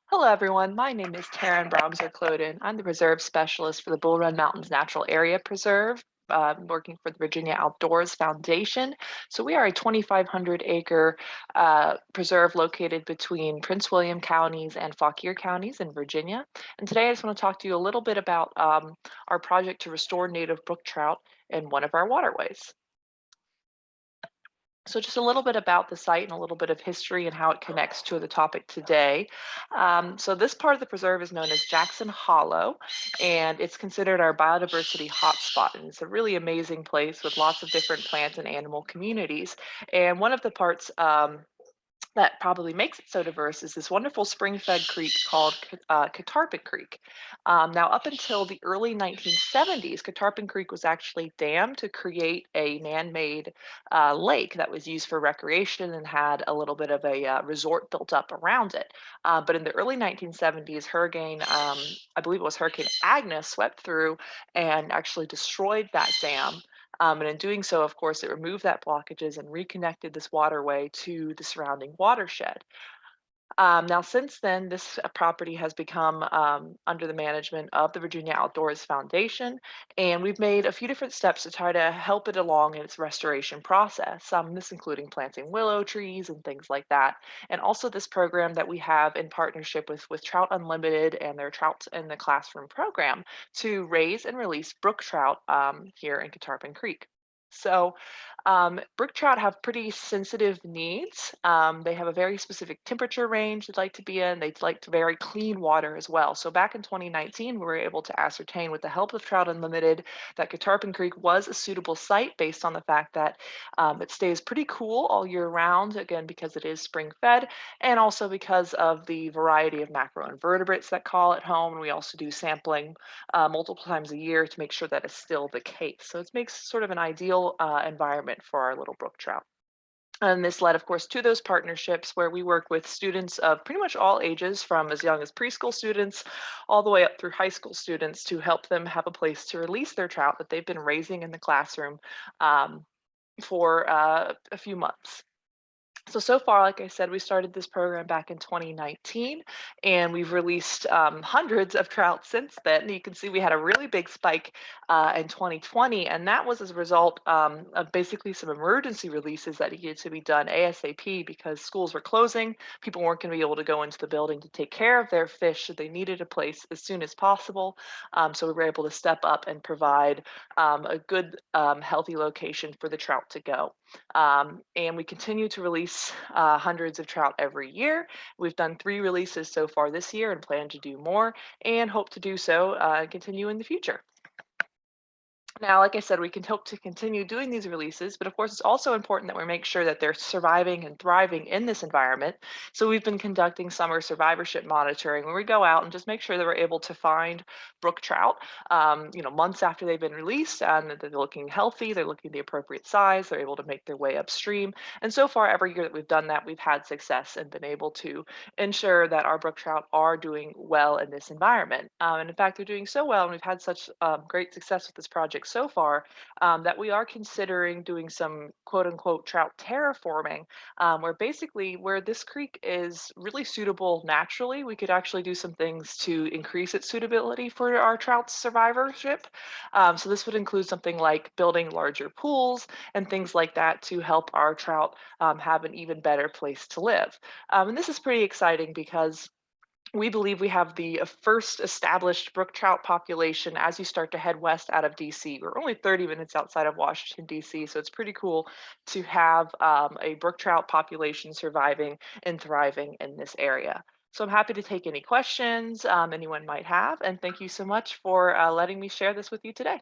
Hello, everyone. My name is Taryn Bromser-Kloeden. I'm the Preserve Specialist for the Bull Run Mountains Natural Area Preserve, working for the Virginia Outdoors Foundation. So we are a 2,500-acre preserve located between Prince William counties and Fauquier counties in Virginia. And today I just want to talk to you a little bit about our project to restore native brook trout in one of our waterways. So just a little bit about the site and a little bit of history and how it connects to the topic today. So this part of the preserve is known as Jackson Hollow, and it's considered our biodiversity hotspot. And it's a really amazing place with lots of different plant and animal communities. And one of the parts that probably makes it so diverse is this wonderful spring-fed creek called Catarpin Creek. Now, up until the early 1970s, Catarpin Creek was actually dammed to create a man-made lake that was used for recreation and had a little bit of a resort built up around it. But in the early 1970s, I believe it was Hurricane Agnes, swept through and actually destroyed that dam. And in doing so, of course, it removed that blockages and reconnected this waterway to the surrounding watershed. Now, since then, this property has become under the management of the Virginia Outdoors Foundation, and we've made a few different steps to try to help it along in its restoration process. This including planting willow trees and things like that, and also this program that we have in partnership with Trout Unlimited and their Trout in the Classroom program to raise and release brook trout here in Catarpin Creek. So, brook trout have pretty sensitive needs. They have a very specific temperature range they'd like to be in. They'd like to very clean water as well. So back in 2019, we were able to ascertain with the help of Trout Unlimited that Catarpin Creek was a suitable site based on the fact that it stays pretty cool all year round, again, because it is spring fed, and also because of the variety of macroinvertebrates that call it home. And we also do sampling multiple times a year to make sure that is still the case. So it makes sort of an ideal environment for our little brook trout. And this led, of course, to those partnerships where we work with students of pretty much all ages, from as young as preschool students all the way up through high school students, to help them have a place to release their trout that they've been raising in the classroom for a few months. So far, like I said, we started this program back in 2019, and we've released hundreds of trout since then. You can see we had a really big spike in 2020, and that was as a result of basically some emergency releases that needed to be done ASAP because schools were closing. People weren't going to be able to go into the building to take care of their fish, so they needed a place as soon as possible. So we were able to step up and provide a good, healthy location for the trout to go. And we continue to release hundreds of trout every year. We've done 3 releases so far this year and plan to do more and hope to do so and continue in the future. Now, like I said, we can hope to continue doing these releases, but of course, it's also important that we make sure that they're surviving and thriving in this environment. So we've been conducting summer survivorship monitoring where we go out and just make sure that we're able to find brook trout, months after they've been released, and that they're looking healthy, they're looking the appropriate size, they're able to make their way upstream. And so far, every year that we've done that, we've had success and been able to ensure that our brook trout are doing well in this environment. And in fact, they're doing so well, and we've had such great success with this project so far that we are considering doing some quote unquote trout terraforming, where basically where this creek is really suitable naturally, we could actually do some things to increase its suitability for our trout survivorship. So this would include something like building larger pools and things like that to help our trout have an even better place to live. And this is pretty exciting because we believe we have the first established brook trout population as you start to head west out of DC. We're only 30 minutes outside of Washington, DC, so it's pretty cool to have a brook trout population surviving and thriving in this area. So I'm happy to take any questions anyone might have, and thank you so much for letting me share this with you today.